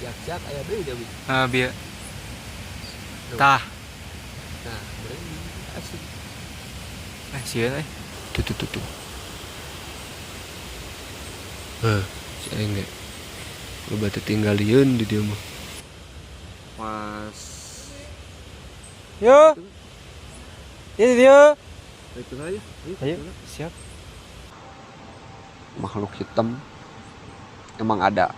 siap-siap aya deui Dewi. Bieu. Tah. Nah, berarti asik. Sieun euy. Tuh. Si aing ge. Loba tinggalieun di dieu mah. Pas Yo. Ini dia. itu aja. Ayo, siap. Makhluk hitam emang ada.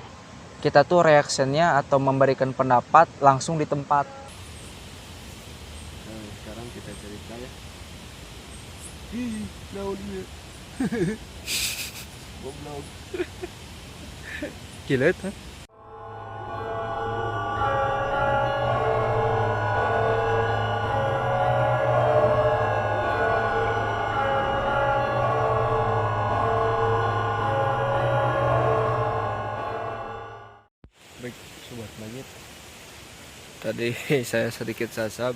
Kita tuh reaksinya atau memberikan pendapat langsung di tempat. Sekarang kita cerita ya. Ih, naon ieu? Goblok. Gila tuh. Baik, sobat langit. Tadi saya sedikit sasab.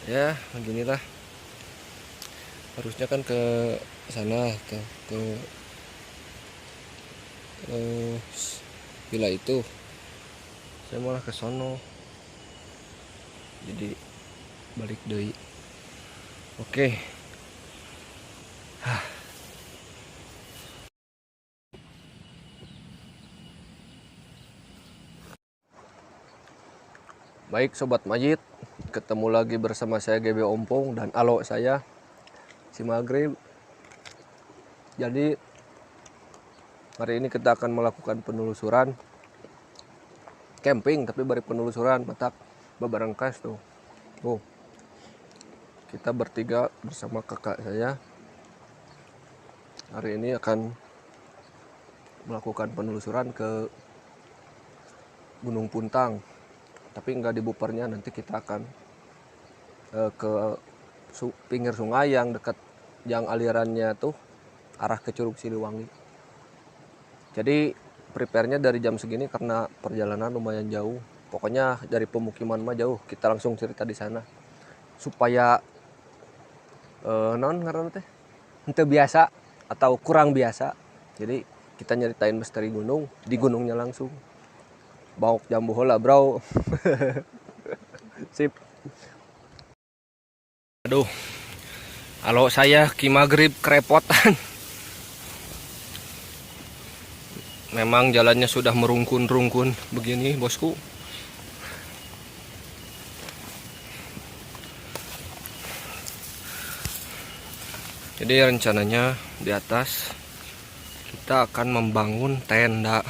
Ya, beginilah. Harusnya kan ke sana ke villa itu. Saya malah ke sono. Jadi balik deui. Oke. Baik Sobat Majid, ketemu lagi bersama saya GB Ompong dan alo saya si Maghrib. Jadi hari ini kita akan melakukan penelusuran camping, tapi bari penelusuran matak babarangkas tuh. Kita bertiga bersama kakak saya hari ini akan melakukan penelusuran ke Gunung Puntang. Tapi nggak di Bupernya, nanti kita akan ke pinggir sungai yang dekat, yang alirannya tuh arah ke Curug Siliwangi. Jadi prepare-nya dari jam segini karena perjalanan lumayan jauh. Pokoknya dari pemukiman mah jauh. Kita langsung cerita di sana supaya non ngaran teh henteu biasa atau kurang biasa. Jadi kita nyeritain misteri gunung di gunungnya langsung. Bauk jambu heula, bro. Sip. Aduh. Halo, saya Ki Maghrib kerepotan. Memang jalannya sudah merungkun-rungkun begini, bosku. Jadi rencananya di atas kita akan membangun tenda.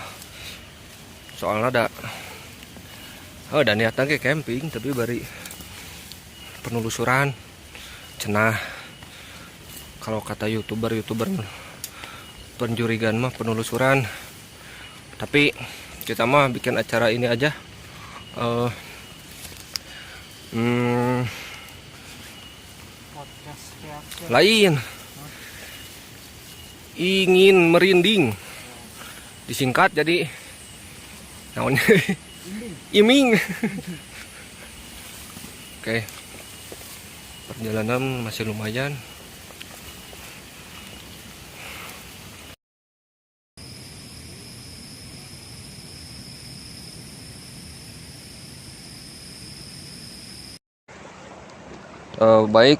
Soalnya ada niatnya ke camping, tapi bari penelusuran cenah. Kalau kata youtuber penjurigan mah penelusuran, tapi kita mah bikin acara ini aja. Lain ingin merinding disingkat jadi naonnya iming. Oke, perjalanan masih lumayan. Baik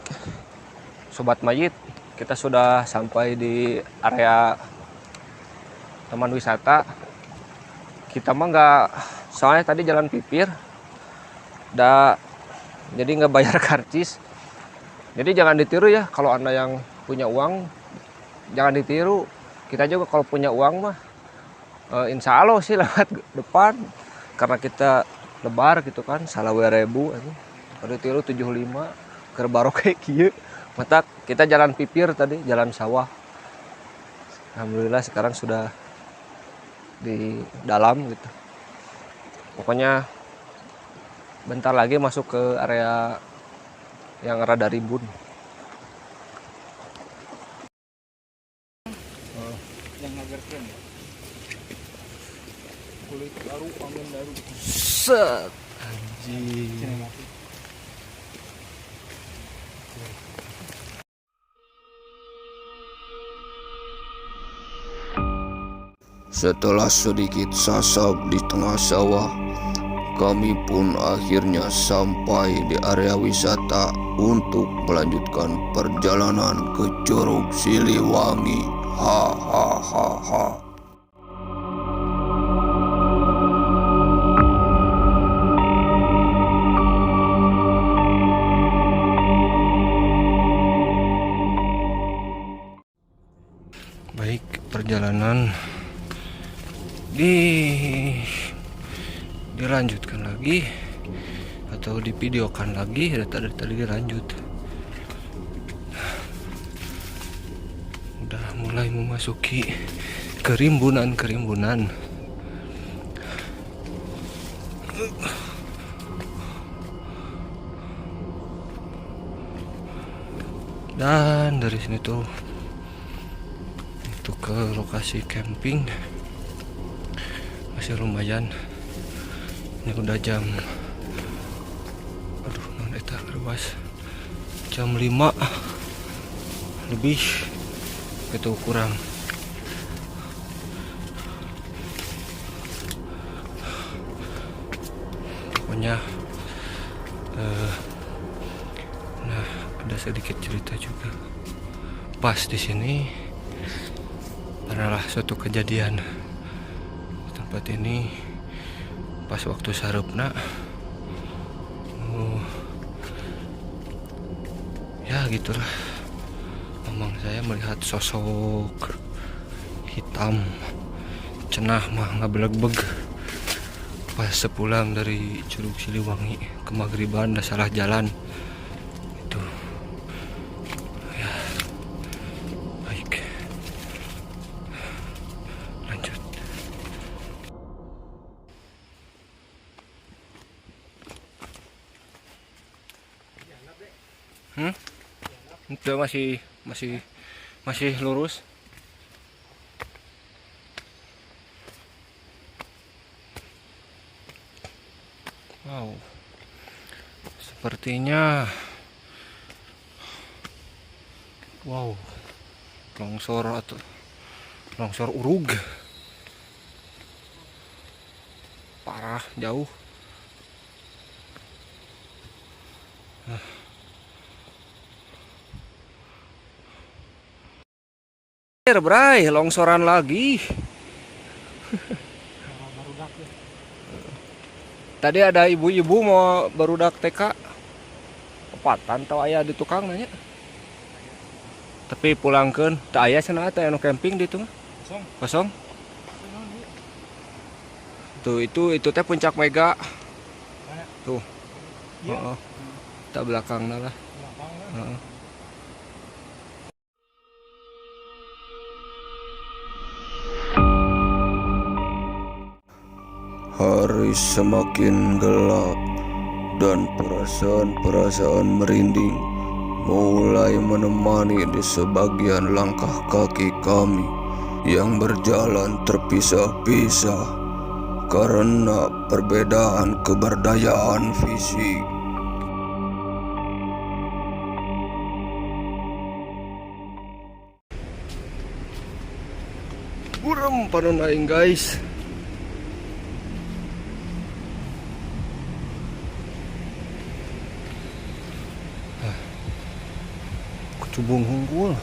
Sobat Majid, kita sudah sampai di area taman wisata. Kita mah nggak, soalnya tadi jalan pipir jadi nggak bayar karcis. Jadi jangan ditiru ya, kalau Anda yang punya uang jangan ditiru. Kita juga kalau punya uang mah insya Allah sih lewat depan, karena kita lebar gitu kan, salah 2000 aja. Kalau ditiru 75 keur barokah kieu. Mata kita jalan pipir tadi, jalan sawah. Alhamdulillah sekarang sudah di dalam gitu. Pokoknya bentar lagi masuk ke area yang rada ribut. Yang agar keren. Kulit baru, angin baru. Set. Anjing. Setelah sedikit sasab di tengah sawah, kami pun akhirnya sampai di area wisata untuk melanjutkan perjalanan ke Curug Siliwangi. Hahaha. Baik, perjalanan dilanjutkan lagi atau divideokan lagi. Tadi dilanjut. Udah mulai memasuki kerimbunan. Dan dari sini tuh untuk ke lokasi camping masih lumayan. Ini udah jam jam 5 lebih itu kurang. Pokoknya nah, ada sedikit cerita juga. Pas di sini adalah suatu kejadian di tempat ini pas waktu sarupna. Ya gitulah, memang saya melihat sosok hitam cenah mah ngabeleg-beg pas sepulang dari Curug Siliwangi ke maghriban, dah salah jalan itu ya. Baik, lanjut. Itu masih lurus. Wow, sepertinya longsor urug parah jauh. Bray, longsoran lagi. Tadi ada ibu-ibu mau barudak TK. Kepatan tau aya di tukang nanya. Tapi pulangkeun teu aya cenah teh anu camping di itu mah. Kosong. Tuh itu teh puncak Mega. Tuh. Heeh. Ta belakangna lah. Heeh. Hari semakin gelap dan perasaan-perasaan merinding mulai menemani di sebagian langkah kaki kami yang berjalan terpisah-pisah karena perbedaan keberdayaan fisik. Burem panon aing guys. Kucubung hunggul.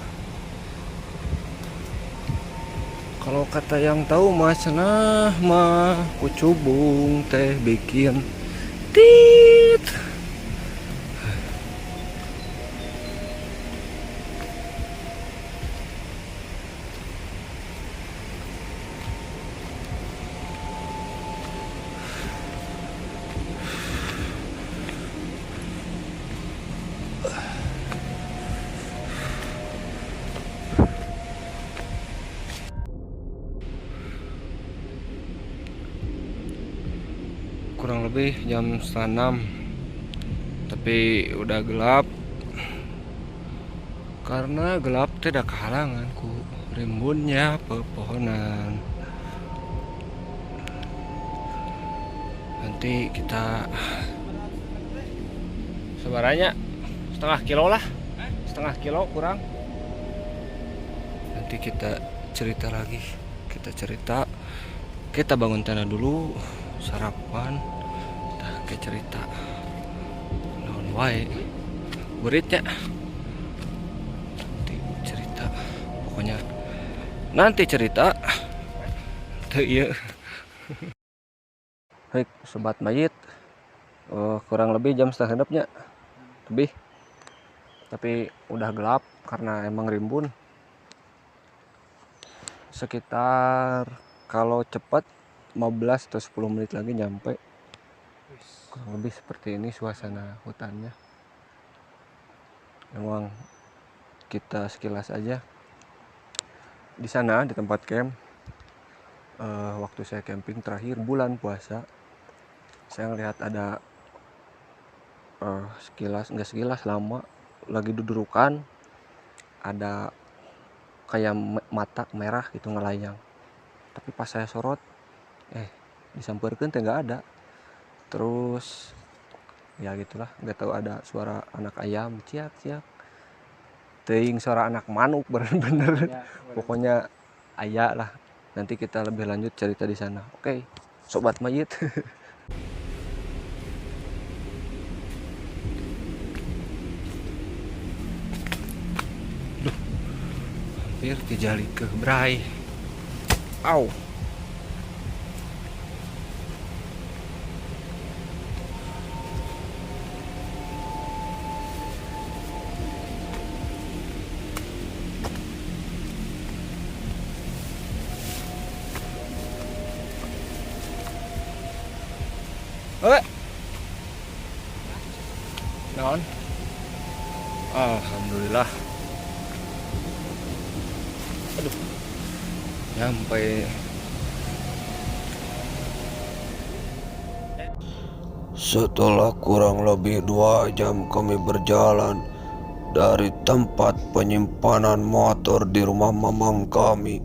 Kalau kata yang tahu mah cenah mah kucubung teh bikin tit. Kurang lebih jam 5:30, tapi udah gelap. Karena gelap tidak kehalangan ku rimbunnya pepohonan. Nanti kita sebaranya setengah kilo kurang. Nanti kita cerita lagi, Kita bangun tenda dulu, sarapan, tah ke cerita. Naon wae. Berit ya. Nanti cerita. Pokoknya nanti cerita. Teu ieu. Baik, sobat mayit. Kurang lebih jam setengah genepnya. Lebih. Tapi udah gelap karena emang rimbun. Sekitar kalau cepat 15 atau 10 menit lagi nyampe. Kurang lebih seperti ini suasana hutannya. Memang kita sekilas aja di sana di tempat camp. Waktu saya camping terakhir bulan puasa, saya ngelihat ada nggak sekilas lama lagi dudurukan, ada kayak mata merah gitu ngelayang. Tapi pas saya sorot, disamperkeun teh nggak ada. Terus ya gitulah, nggak tahu ada suara anak ayam ciak ciak, teuing suara anak manuk bener-bener. Pokoknya aya lah. Nanti kita lebih lanjut cerita di sana. Oke, sobat mayit. Duh, hampir dijali ke bray. Au. Naon? Alhamdulillah. Aduh. Nyampe. Setelah kurang lebih 2 jam kami berjalan dari tempat penyimpanan motor di rumah mamang kami,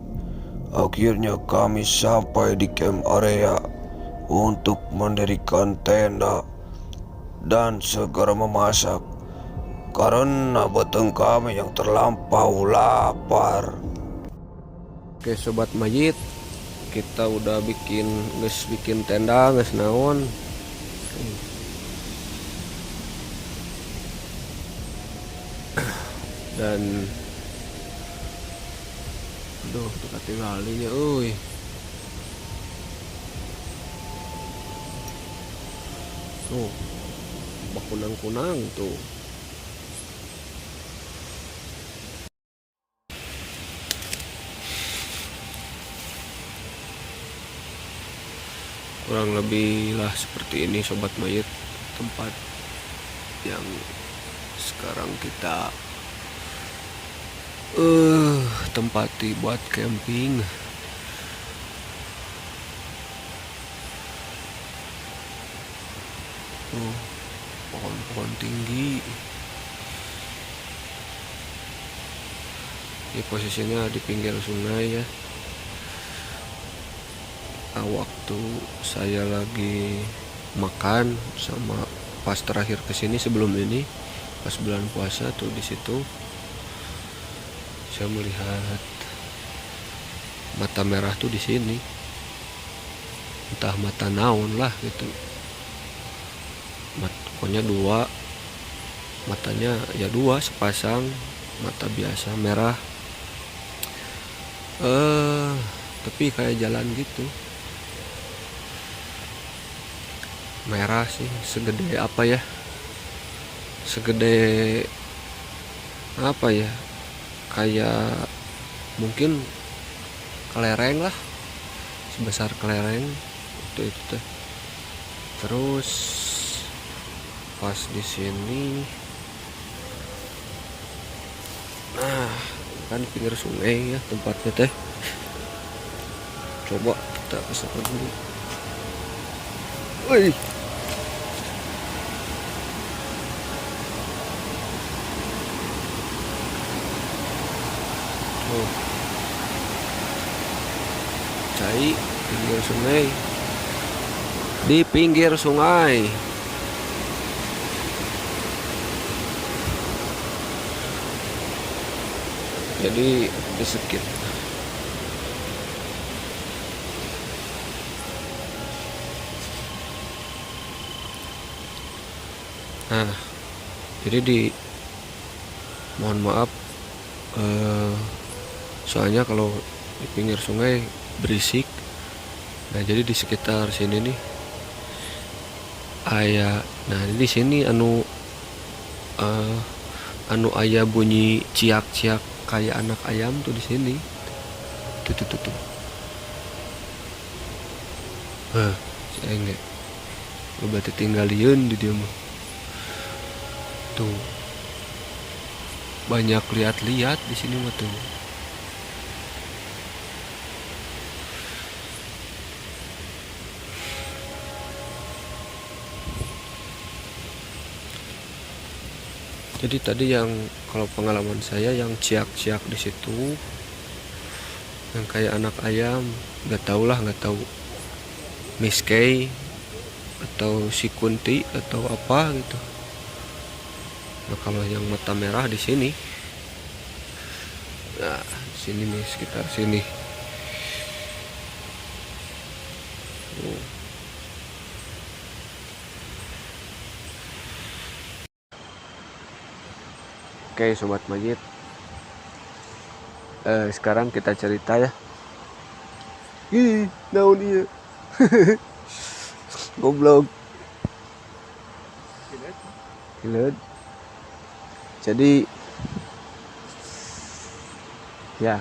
akhirnya kami sampai di camp area untuk mendirikan tenda dan segera memasak karena beteng kami yang terlampau lapar. Oke sobat mayit, kita udah bikin tenda, geus naon. Dan aduh tuh katinggalinya euy. Tuh bakunang-kunang tuh. Kurang lebih lah seperti ini sobat mayit, tempat yang sekarang kita tempati buat camping. Pohon-pohon tinggi. Ini posisinya di pinggir sungai ya. Waktu saya lagi makan sama pas terakhir kesini sebelum ini, pas bulan puasa tuh di situ saya melihat mata merah tuh di sini. Entah mata naon lah gitu. Pokoknya dua matanya ya, dua sepasang mata biasa merah, tapi kayak jalan gitu, merah sih, segede apa ya, segede apa ya, kayak mungkin kelereng lah, sebesar kelereng itu teh. Terus pas di sini, nah kan di pinggir sungai ya tempatnya teh. Coba kita kesana dulu. Wih, tuh cai pinggir sungai, di pinggir sungai. Jadi di Nah, jadi mohon maaf, soalnya kalau di pinggir sungai berisik. Nah, jadi di sekitar sini nih nah di sini eh, aya bunyi ciak-ciak kayak anak ayam tuh di sini. Tuh. Saya enggak. Lu berarti tinggalin di dia mah. Tuh. Banyak lihat-lihat di sini mah tuh. Jadi tadi yang kalau pengalaman saya yang ciak-ciak di situ, yang kayak anak ayam, nggak tahu Miss Kay atau si Kunti atau apa gitu. Nah, kalau yang mata merah di sini, nah di sini nih sekitar sini. Oh. Oke Sobat Majid, sekarang kita cerita ya. Ih, naon ieu? Goblok. Gileud. Jadi ya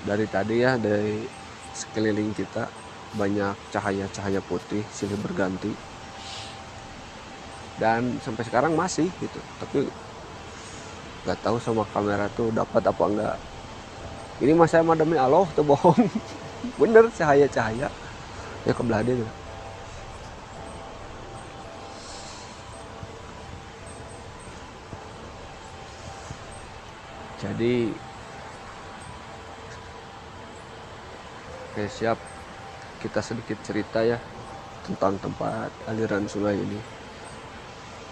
dari tadi ya, dari sekeliling kita banyak cahaya-cahaya putih silih berganti, dan sampai sekarang masih gitu. Tapi nggak tahu sama kamera tuh dapat apa enggak. Ini mas saya mah demi Allah tuh bohong. Bener cahaya-cahaya ya kebelah dia gitu. Jadi oke, siap, kita sedikit cerita ya tentang tempat aliran sungai ini.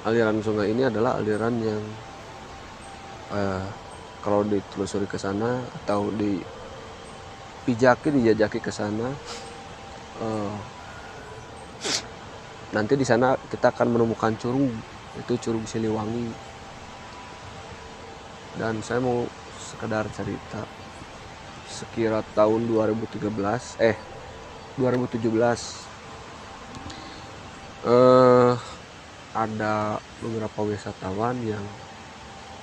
Aliran sungai ini adalah aliran yang kalau ditelusuri ke sana atau dijajaki ke sana, nanti di sana kita akan menemukan curug, itu Curug Siliwangi. Dan saya mau sekedar cerita, sekira tahun 2017 ada beberapa wisatawan yang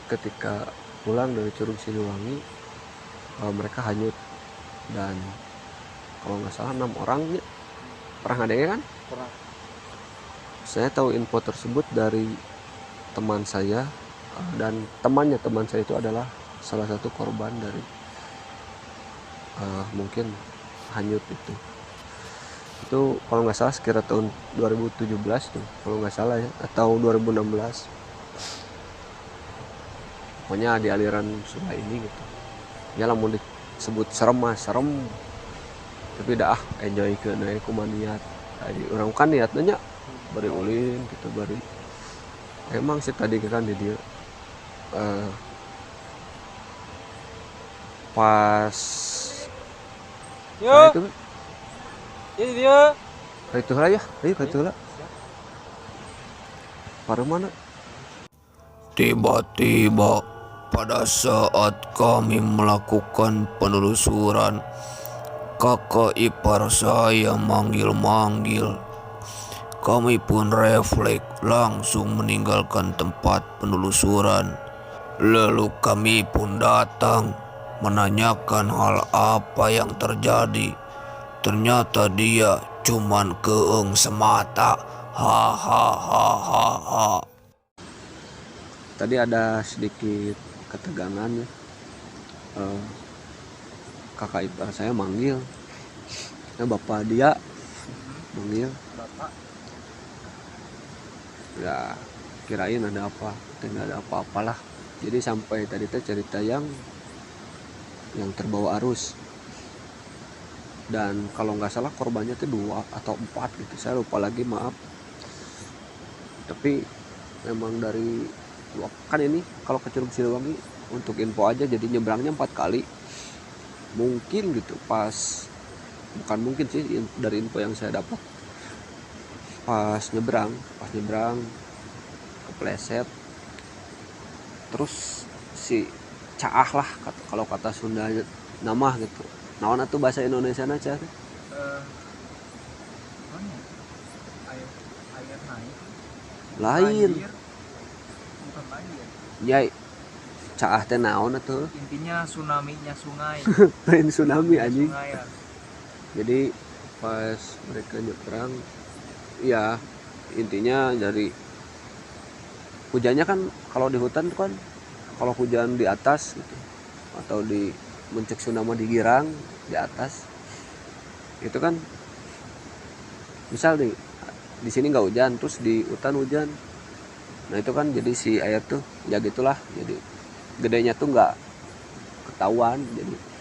ketika pulang dari Curug Siliwangi mereka hanyut, dan kalau nggak salah 6 orangnya. Pernah ada ya kan? Pernah. Saya tahu info tersebut dari teman saya, dan teman saya itu adalah salah satu korban dari mungkin hanyut itu kalau nggak salah sekira tahun 2017 tuh kalau nggak salah ya, atau 2016. Pokoknya di aliran sungai ini gitu ya, lah mau disebut serem mah serem, tapi dah enjoy ke naik kumaniat. Orang kan niatnya bari ulin gitu, bari emang sih tadi kan di dia pas Yo, itu ini dia. itu lah ya, itu lah paruh mana. Tiba-tiba pada saat kami melakukan penelusuran, kakak ipar saya manggil-manggil. Kami pun refleks langsung meninggalkan tempat penelusuran. Lalu kami pun datang menanyakan hal apa yang terjadi. Ternyata dia cuman keeng semata. Hahaha. Tadi ada sedikit ketegangan ya. Kakak ipar saya manggil, bapak dia manggil, ya kirain ada apa, tidak ada apa-apalah. Jadi sampai tadi teh cerita yang terbawa arus, dan kalau nggak salah korbannya tuh 2 atau 4 gitu, saya lupa lagi, maaf. Tapi memang dari kan ini kalau ke Curug Siliwangi untuk info aja, jadi nyebrangnya 4 kali mungkin gitu. Bukan mungkin sih, dari info yang saya dapat, pas nyebrang kepleset. Terus si caah lah kalau kata Sunda nama gitu. Naon atuh bahasa Indonesia na Cah? Air naik. Lain. Banjir. Bukan banjir. Ya caah teh naon atuh? Intinya tsunami-nya sungai. Lain tsunami anjing. Sungai ya. Jadi pas mereka nyebrang, ya intinya dari hujannya kan kalau di hutan tuh kan kalau hujan di atas gitu atau di mencek tsunami di girang di atas itu kan misal di sini nggak hujan terus di hutan hujan, nah itu kan jadi si air tuh ya gitulah, jadi gedenya tuh nggak ketahuan, jadi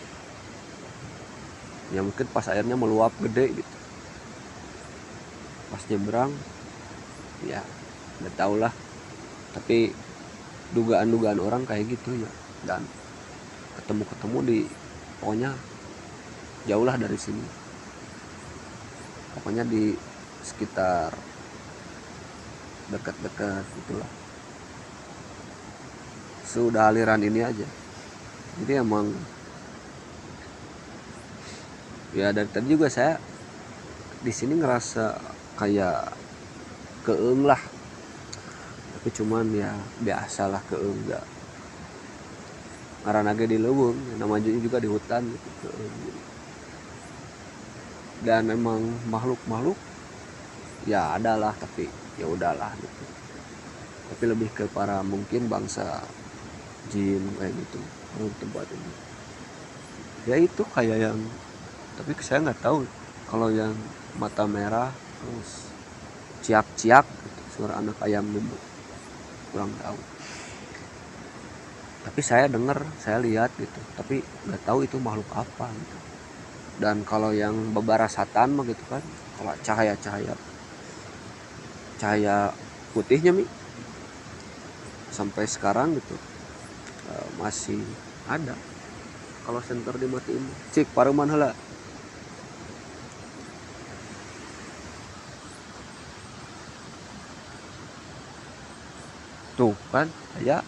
ya mungkin pas airnya meluap gede gitu pas nyebrang ya nggak tahu lah, tapi dugaan-dugaan orang kayak gitu ya, dan ketemu di pokoknya jauh lah dari sini, pokoknya di sekitar dekat-dekat gitulah, sudah aliran ini aja. Jadi emang ya dari tadi juga saya di sini ngerasa kayak keeng lah, tapi cuman ya biasalah keeng, nggak ngaranage di leuweung, namanya juga di hutan gitu keeng. Dan memang makhluk ya adalah, tapi ya udahlah gitu, tapi lebih ke para mungkin bangsa jin kayak gitu untuk tempat ini ya, itu kayak yang, tapi saya nggak tahu kalau yang mata merah terus ciak-ciak gitu, suara anak ayam gitu kurang tahu, tapi saya dengar, saya lihat gitu, tapi nggak tahu itu makhluk apa gitu. Dan kalau yang bebarasatan mah gitu kan, kalau cahaya putihnya sampai sekarang gitu masih ada. Kalau senter dimatiin cik paruman heula tuh kan ya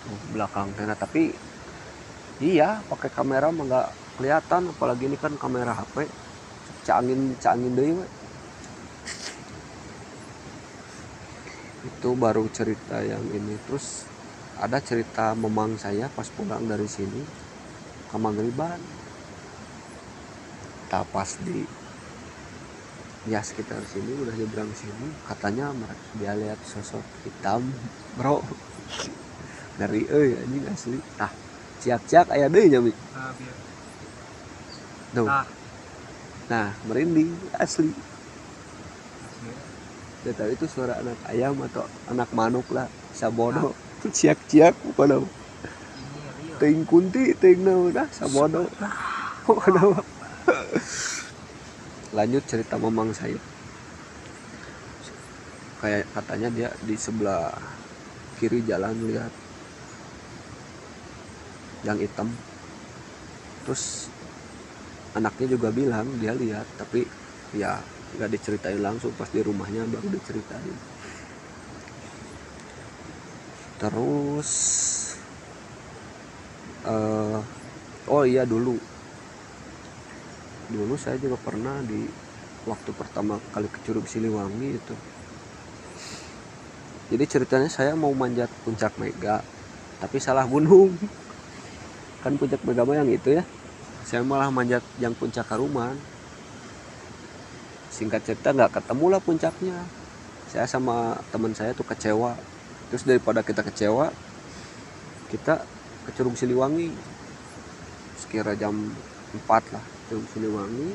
tuh belakang sana, tapi iya pakai kamera mah nggak kelihatan, apalagi ini kan kamera HP cangin deui we. Itu baru cerita yang ini. Terus ada cerita memang saya pas pulang dari sini ke Maghriban, tak pas di ya sekitar sini udah nyebrang sini, katanya dia lihat sosok hitam bro dari anjing asli, nah ciak-ciak aya deui nya mi tuh, nah merinding asli. Dia tahu itu suara anak ayam atau anak manuk lah, sabodo ciak-ciak pada ting kunti ting naon dah sabodo pada. Lanjut cerita memang saya, kayak katanya dia di sebelah kiri jalan lihat yang hitam, terus anaknya juga bilang dia lihat, tapi ya nggak diceritain langsung, pas di rumahnya baru diceritain. Terus oh iya dulu saya juga pernah di waktu pertama kali ke Curug Siliwangi itu. Jadi ceritanya saya mau manjat puncak Mega, tapi salah gunung. Kan puncak Mega yang itu ya, saya malah manjat yang puncak Karuman. Singkat cerita nggak ketemu lah puncaknya. Saya sama teman saya tuh kecewa. Terus daripada kita kecewa, kita ke Curug Siliwangi sekira jam 4 lah, Curug Siliwangi.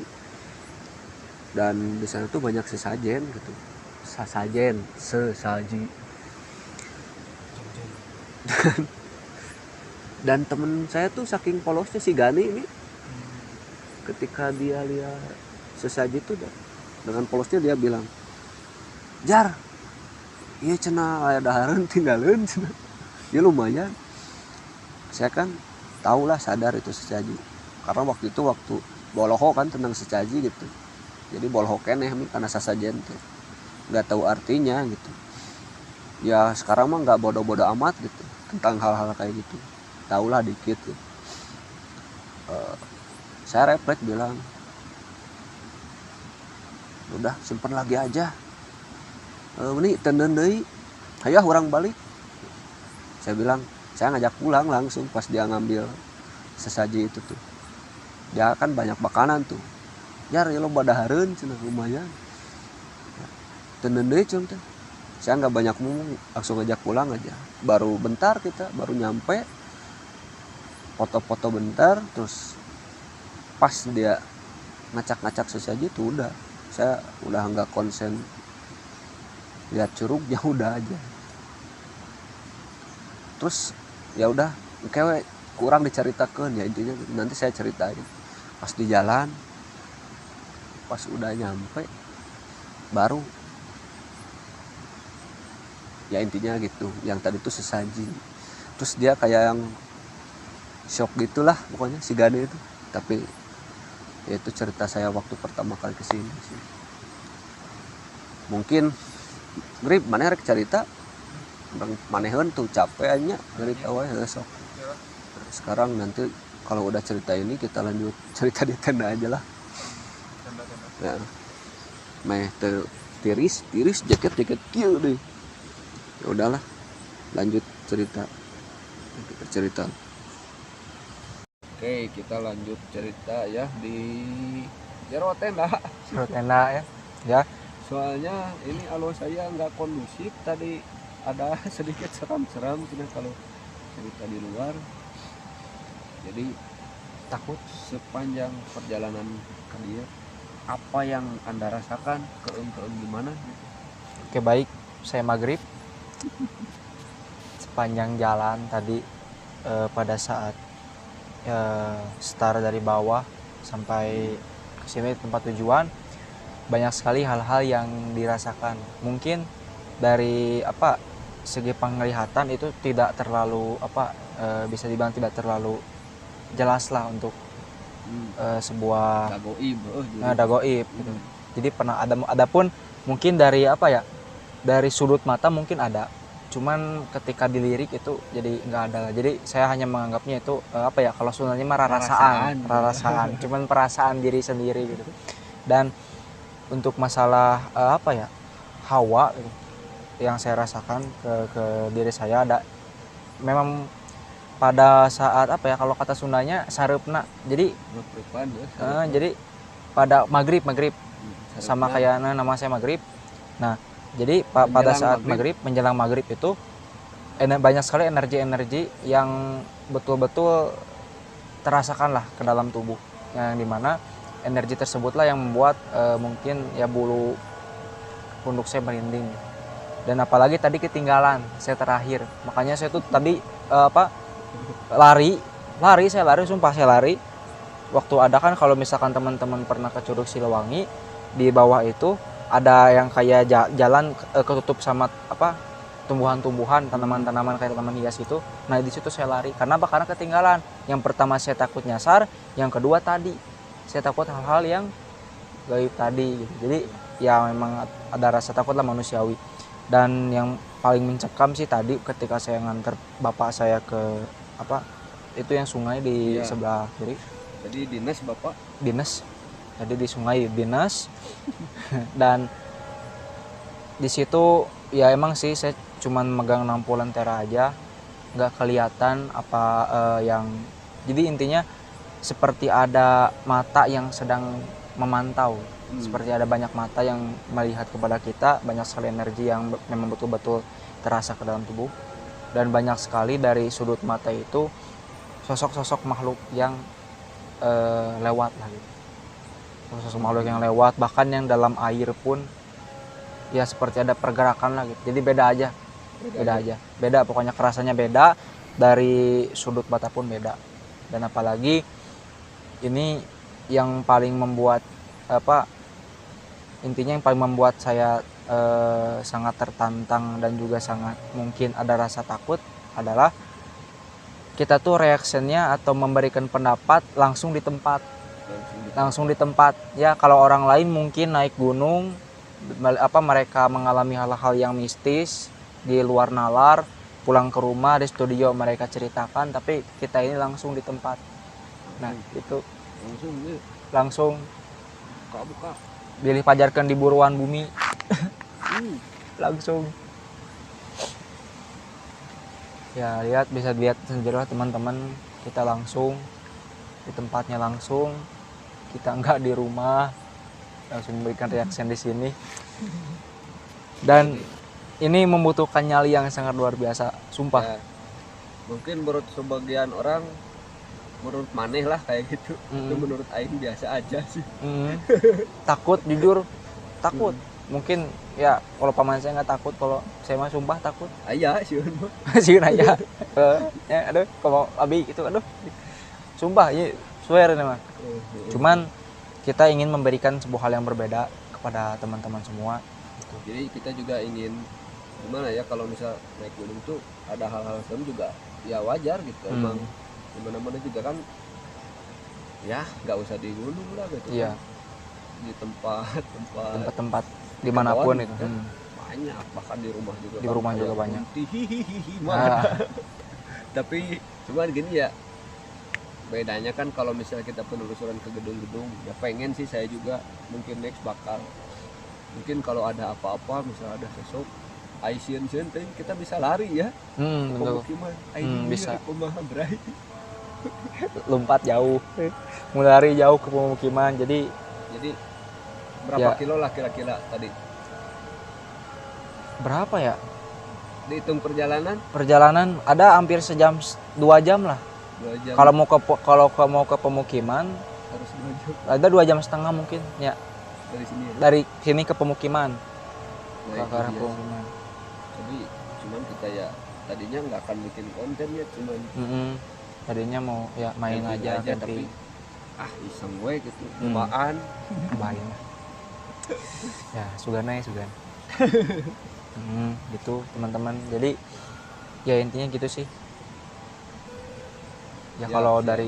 Dan di sana tuh banyak sesajen gitu, sesaji. Dan temen saya tuh saking polosnya si Gani ini, ketika dia lihat sesaji itu dengan polosnya dia bilang, "Jar, iya cenah aya dahareun tinggalin cenah." Ya lumayan. Saya kan tahulah sadar itu sesaji. Karena waktu boloho kan tentang sesaji gitu. Jadi boloho keneh karena sesajen tuh. Enggak tahu artinya gitu. ya sekarang mah nggak bodoh-bodoh amat gitu tentang hal-hal kayak gitu, tahulah dikit gitu. Saya refleks bilang udah simpen lagi aja, ini tenden deui hayah orang balik. Saya bilang saya ngajak pulang langsung pas dia ngambil sesaji itu tuh, dia kan banyak makanan tuh, jar lo badahareun cenah lumayan tenden deui contoh. Saya nggak banyak ngomong, langsung ngajak pulang aja. Baru bentar kita baru nyampe, foto-foto bentar, terus pas dia ngacak-ngacak sesaji tuh udah saya udah nggak konsen lihat curugnya, udah aja. Terus ya udah kayak kurang diceritakan ya, intinya nanti saya ceritain pas di jalan, pas udah nyampe baru ya intinya gitu. Yang tadi tuh sesaji, terus dia kayak yang shock gitulah pokoknya si Gade itu. Tapi ya itu cerita saya waktu pertama kali kesini sih. Mungkin grip mana rek cerita manehan tuh capek aja cerita wae sok. Sekarang nanti kalau udah cerita ini kita lanjut cerita di tenda aja lah. Ya. Meh tiris jaket kieu deh. Ya udahlah, lanjut cerita. Kita cerita. Oke, kita lanjut cerita ya di jero tenda. Jero tenda ya. Ya. Soalnya ini alo saya nggak kondusif, tadi ada sedikit seram-seram kalau cerita di luar. Jadi Takut. sepanjang perjalanan ke dia, apa yang Anda rasakan, keun gimana? Oke, baik. Saya maghrib. Sepanjang jalan tadi pada saat start dari bawah sampai ke sini tempat tujuan, banyak sekali hal-hal yang dirasakan. Mungkin dari segi penglihatan itu tidak terlalu bisa dibilang tidak terlalu jelas lah untuk sebuah dagoib gitu. Jadi pernah ada pun mungkin dari dari sudut mata mungkin ada, cuman ketika dilirik itu jadi nggak ada lah. Jadi saya hanya menganggapnya itu kalau sebenarnya mah rarasaan cuman perasaan diri sendiri gitu. Dan untuk masalah hawa gitu, yang saya rasakan ke diri saya ada memang pada saat kalau kata Sundanya sareupna. Jadi jadi pada maghrib sama kayak nama saya maghrib. Nah, jadi pada saat maghrib menjelang maghrib itu banyak sekali energi yang betul-betul terasakan lah ke dalam tubuh, yang dimana energi tersebutlah yang membuat mungkin ya bulu punduk saya merinding. Dan apalagi tadi ketinggalan saya terakhir, makanya saya tuh tadi saya lari waktu ada kan, kalau misalkan teman-teman pernah ke Curug Siliwangi, di bawah itu ada yang kayak jalan ketutup sama tumbuhan-tumbuhan, tanaman-tanaman kayak tanaman hias itu. Nah, di situ saya lari. Karena karena ketinggalan. Yang pertama saya takut nyasar, yang kedua tadi saya takut hal-hal yang gaib tadi gitu. Jadi ya memang ada rasa takut lah, manusiawi. Dan yang paling mencekam sih tadi ketika saya nganter bapak saya ke itu yang sungai di sebelah kiri. Jadi dinas bapak? Dinas. Jadi di sungai dinas. Dan di situ ya emang sih saya cuman megang nampulan tera aja, nggak kelihatan yang. Jadi intinya seperti ada mata yang sedang memantau. Seperti ada banyak mata yang melihat kepada kita, banyak sekali energi yang memang betul-betul terasa ke dalam tubuh. Dan banyak sekali dari sudut mata itu sosok-sosok makhluk yang lewat lah gitu. Sosok makhluk yang lewat, bahkan yang dalam air pun ya seperti ada pergerakan lah gitu. Jadi beda pokoknya, kerasanya beda, dari sudut mata pun beda. Dan apalagi ini yang paling membuat intinya yang paling membuat saya sangat tertantang dan juga sangat mungkin ada rasa takut adalah kita tuh reaksinya atau memberikan pendapat langsung di tempat ya. Kalau orang lain mungkin naik gunung mereka mengalami hal-hal yang mistis di luar nalar, pulang ke rumah di studio mereka ceritakan, tapi kita ini langsung di tempat. Nah itu langsung nih langsung buka pilih pajarkan di buruan bumi. Langsung ya bisa lihat sendiri lah teman-teman, kita langsung di tempatnya, langsung kita enggak di rumah, langsung memberikan reaction di sini. Dan ini membutuhkan nyali yang sangat luar biasa, sumpah. ya, mungkin menurut sebagian orang, menurut maneh lah kayak gitu. Itu menurut aing biasa aja sih. Takut, jujur takut. Mungkin ya kalau paman saya nggak takut, kalau saya mah sumpah takut. Aya sih Sieun aja. Ya aduh, kalau abi itu aduh. Sumpah, ya swear ini mah. Cuman kita ingin memberikan sebuah hal yang berbeda kepada teman-teman semua. Jadi kita juga ingin gimana ya, kalau misal naik gunung tuh ada hal-hal serem juga ya wajar gitu. Emang dimana-mana juga kan ya nggak usah di gunung lah gitu. Iya. Kan. Di tempat-tempat Dimanapun itu. banyak, bahkan di rumah juga. Di rumah juga banyak. Tapi cuman gini ya, bedanya kan kalau misalnya kita penelusuran ke gedung-gedung, ya pengen sih saya juga mungkin next bakal, mungkin kalau ada apa-apa, misalnya ada sesok Asian kita bisa lari ya ke Betul. pemukiman. Bisa. Kumaha bray. Lompat jauh, mulai jauh ke pemukiman. Jadi berapa Ya. kilo lah kira-kira tadi berapa ya? dihitung Perjalanan ada hampir 2 jam lah. 2 jam, Kalau mau ke pemukiman harus 2 jam ada 2,5 jam mungkin ya, dari sini ya. dari sini ke pemukiman, Nah, ke itu arah dia. pemukiman. Tapi cuman kita ya tadinya nggak akan bikin konten ya, cuman Tadinya mau ya main camping aja, tapi camping. iseng we gitu, cobaan. Bahaya. Ya sugan. Gitu teman-teman. Jadi ya intinya gitu sih. Ya kalau dari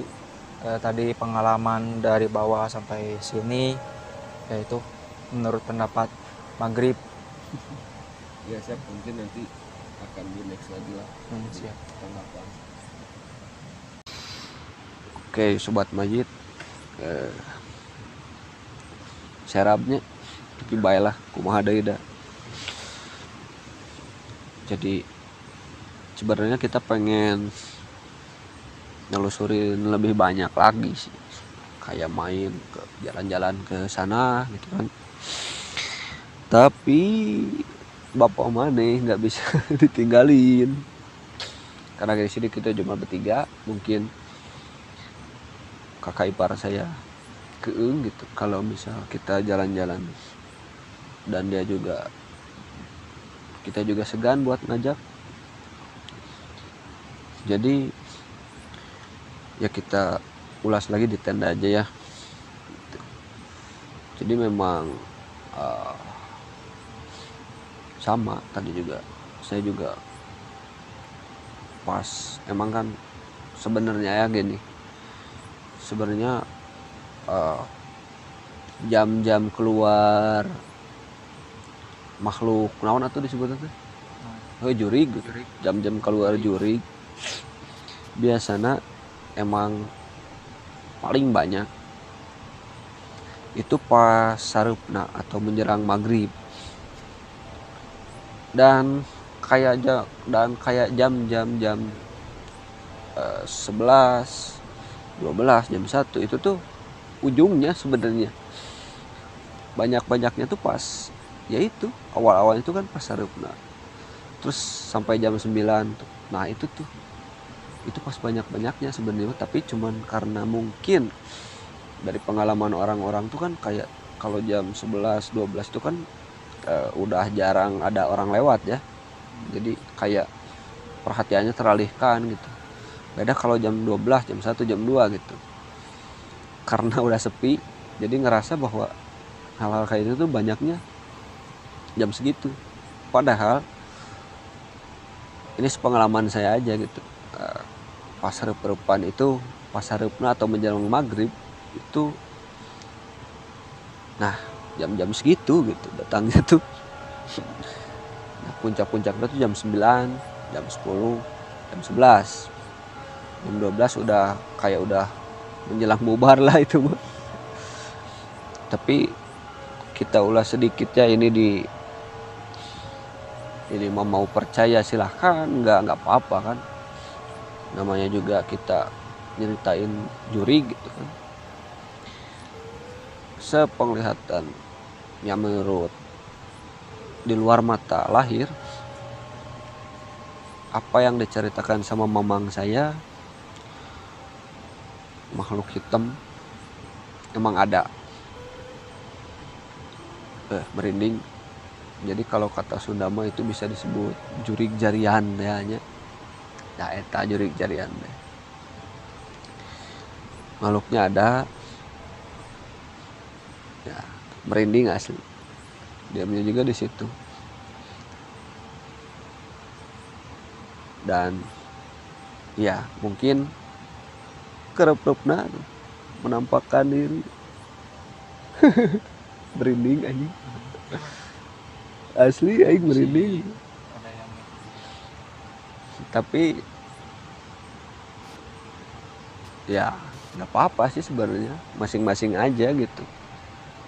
tadi pengalaman dari bawah sampai sini, yaitu menurut pendapat Maghrib. Ya siap, mungkin nanti akan di next lagi lah. Siap. Tanggapan. Oke sobat Majid, serapnya tapi baiklah kumaha deui da. Jadi sebenarnya kita pengen nelusurin lebih banyak lagi sih, kayak main ke jalan-jalan ke sana gitu kan, tapi bapak maneh nggak bisa ditinggalin karena di sini kita cuma bertiga. Mungkin kakak ipar saya keeng gitu kalau misal kita jalan-jalan, dan kita juga segan buat ngajak. Jadi ya kita ulas lagi di tenda aja ya. Jadi memang sama tadi juga saya juga pas emang kan sebenarnya ya gini, sebenarnya jam-jam keluar makhluk naon atuh disebutnya tuh jurig gitu. Jam-jam keluar jurig biasanya emang paling banyak itu pas sareupna atau menjelang maghrib, dan kayak jam 11, 12, jam 1 itu tuh ujungnya sebenarnya banyak-banyaknya tuh pas yaitu awal-awal itu kan pas sareupna, terus sampai jam 9 tuh. Nah itu pas banyak-banyaknya sebenarnya, tapi cuman karena mungkin dari pengalaman orang-orang tuh kan kayak kalau jam 11, 12 itu kan udah jarang ada orang lewat ya, jadi kayak perhatiannya teralihkan gitu. Beda kalau jam 12, jam 1, jam 2 gitu, karena udah sepi jadi ngerasa bahwa hal-hal kayak itu tuh banyaknya jam segitu. Padahal ini sepengalaman saya aja gitu, pas hareup-hareupan itu, pas hareupna atau menjelang maghrib itu, nah jam-jam segitu gitu datangnya tuh. Nah, puncak-puncaknya tuh jam 9, jam 10, jam 11. Jam 12 udah kayak udah menjelang bubar lah itu mah. Tapi kita ulas sedikit ya, ini mau percaya silahkan, nggak apa-apa kan. Namanya juga kita nyeritain juri gitu kan. Sepenglihatan yang menurut di luar mata lahir, apa yang diceritakan sama mamang saya, makhluk hitam emang ada. Merinding. Jadi kalau kata Sunda mah itu bisa disebut jurig jarian ya nya. Nah, eta jurig jarian deh. Makhluknya ada. Ya, merinding asli. Diamnya juga di situ. Dan ya mungkin kerep-kerepna menampakkan diri. Merinding anjing. Asli aing merinding. Tapi ya nggak apa-apa sih sebenarnya, masing-masing aja gitu.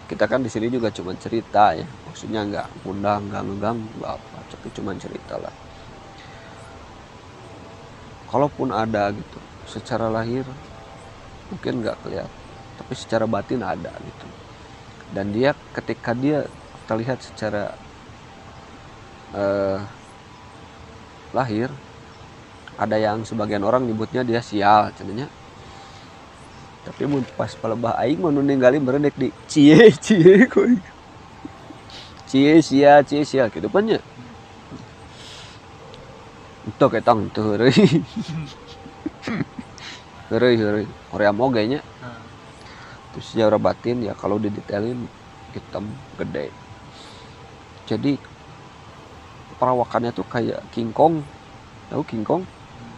Kita kan di sini juga cuma cerita ya, maksudnya nggak ngundang, nggak ngeganggu, nggak apa, tapi cuma cerita lah. Kalaupun ada gitu, secara lahir mungkin nggak kelihatan, tapi secara batin ada gitu. Dan dia ketika dia terlihat secara lahir, ada yang sebagian orang nyebutnya dia sial cenanya. Tapi mun pas palebah aing mah nu ningali meredek di cie koi. Cie sia kitu pan nya. Entok etang teu heureuy. Heureuy hoream oge nya. Terus secara batin ya kalau didetailin hitam gede. Jadi perawakannya tuh kayak King Kong. Tahu King Kong?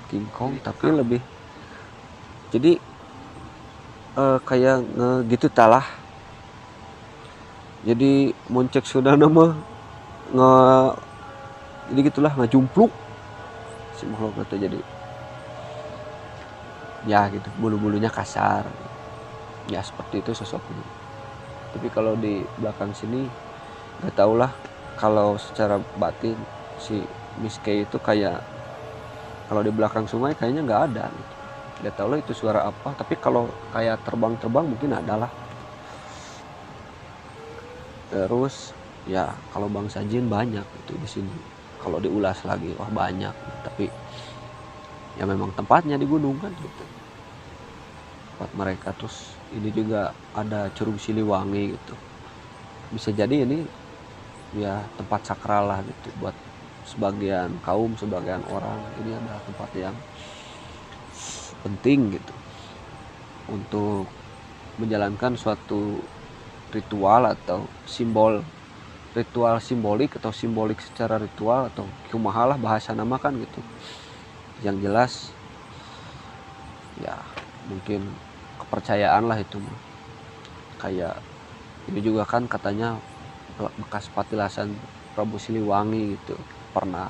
King Kong tapi lebih jadi kayak gitu talah. Jadi moncek sudah nama jadi gitulah ngajumpluk si makhluk itu. Jadi ya gitu, bulu-bulunya kasar ya, seperti itu sosoknya. Tapi kalau di belakang sini nggak tau lah. Kalau secara batin si Miss K itu kayak kalau di belakang sungai kayaknya nggak ada gitu. Nggak tahu lah itu suara apa, tapi kalau kayak terbang mungkin ada lah. Terus ya kalau bangsa jin banyak itu di sini. Kalau diulas lagi wah banyak, tapi ya memang tempatnya di gunung kan gitu. Tempat mereka. Terus ini juga ada Curug Siliwangi gitu. Bisa jadi ini ya tempat sakral lah gitu buat sebagian kaum, sebagian orang. Ini adalah tempat yang penting gitu untuk menjalankan suatu ritual atau ritual simbolik atau simbolik secara ritual atau kumaha lah bahasa nama kan gitu. Yang jelas ya mungkin kepercayaan lah itu mah. Kayak ini juga kan katanya bekas patilasan Prabu Siliwangi gitu pernah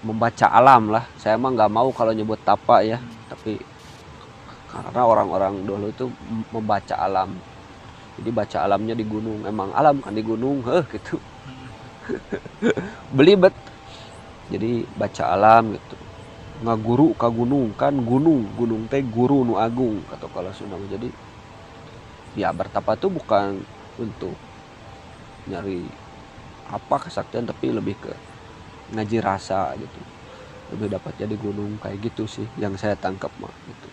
membaca alam lah. Saya mah nggak mau kalau nyebut tapa ya, tapi karena orang-orang dulu itu membaca alam. Jadi baca alamnya di gunung, emang alam kan di gunung, gitu. Belibet. Jadi baca alam gitu. Ngaguru ka gunung kan gunung teh guru nu agung kata kalau Sunda. Jadi ya bertapa tuh bukan untuk nyari apa kesaktian, tapi lebih ke ngaji rasa gitu. Lebih dapat jadi gunung kayak gitu sih yang saya tangkap mah gitu.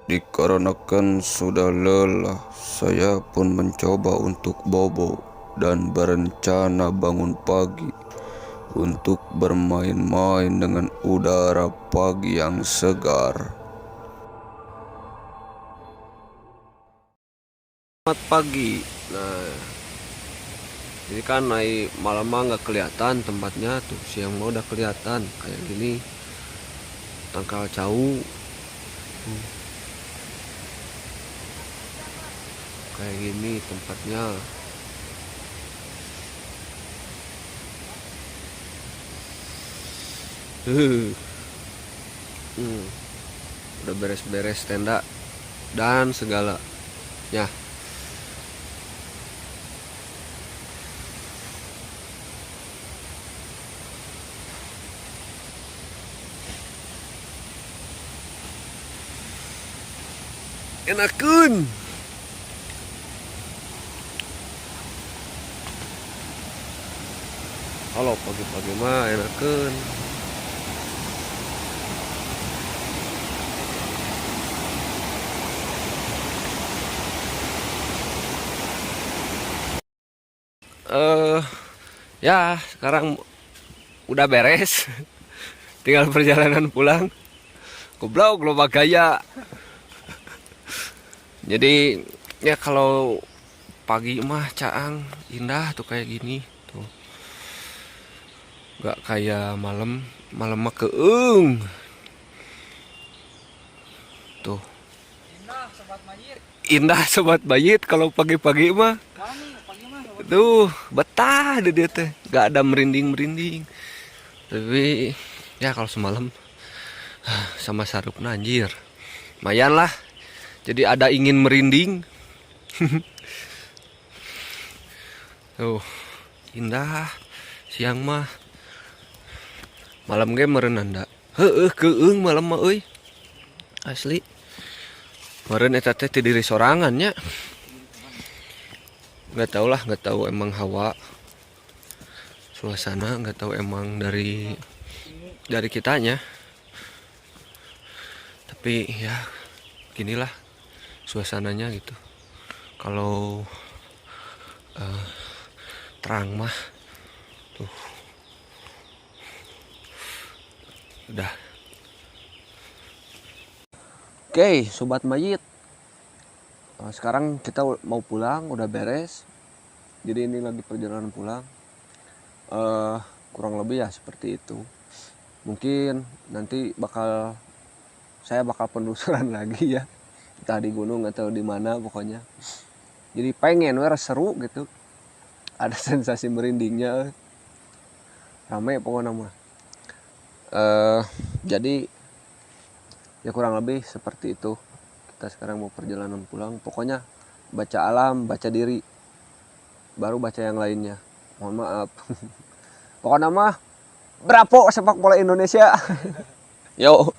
Dikarenakan sudah lelah, saya pun mencoba untuk bobo dan berencana bangun pagi untuk bermain-main dengan udara pagi yang segar. Selamat pagi. Nah, ini kan naik malam nggak kelihatan tempatnya tuh, siang mau udah kelihatan kayak gini. Tangkal Cau. Kayak gini tempatnya. Huh. Udah beres-beres tenda dan segala ya. Enakeun. Kalau pagi-pagi mah enakeun. Ya sekarang udah beres. Tinggal perjalanan pulang. Goblok lo gaya. Jadi ya kalau pagi mah caang indah tuh kayak gini tuh. Gak kayak malam. Malam mah keung. Tuh. Indah sobat bayit kalau pagi-pagi mah. Tuh, betah deh dia teh. Gak ada merinding-merinding. Tapi ya kalau semalam sama sarupna anjir. Lumayan lah. Jadi ada ingin merinding. Tuh, indah. Siang mah. Malam ge meureun anda. Heueuh keung malam mah euy. Asli. Meureun eta teh ti diri sorangan nya. Nggak tahu lah, nggak tahu emang hawa suasana, nggak tahu emang dari kitanya. Tapi ya ginilah suasananya gitu. Kalau terang mah tuh udah. Oke, sobat mayit. Sekarang kita mau pulang, udah beres. Jadi ini lagi perjalanan pulang. Kurang lebih ya seperti itu. Mungkin nanti saya bakal penelusuran lagi ya. Entah di gunung atau di mana pokoknya. Jadi pengen seru gitu. Ada sensasi merindingnya. Rame pokoknya mah. Jadi ya kurang lebih seperti itu. Kita sekarang mau perjalanan pulang. Pokoknya baca alam, baca diri. Baru baca yang lainnya. Mohon maaf. Pokoknya mah bravo sepak bola Indonesia. Yo.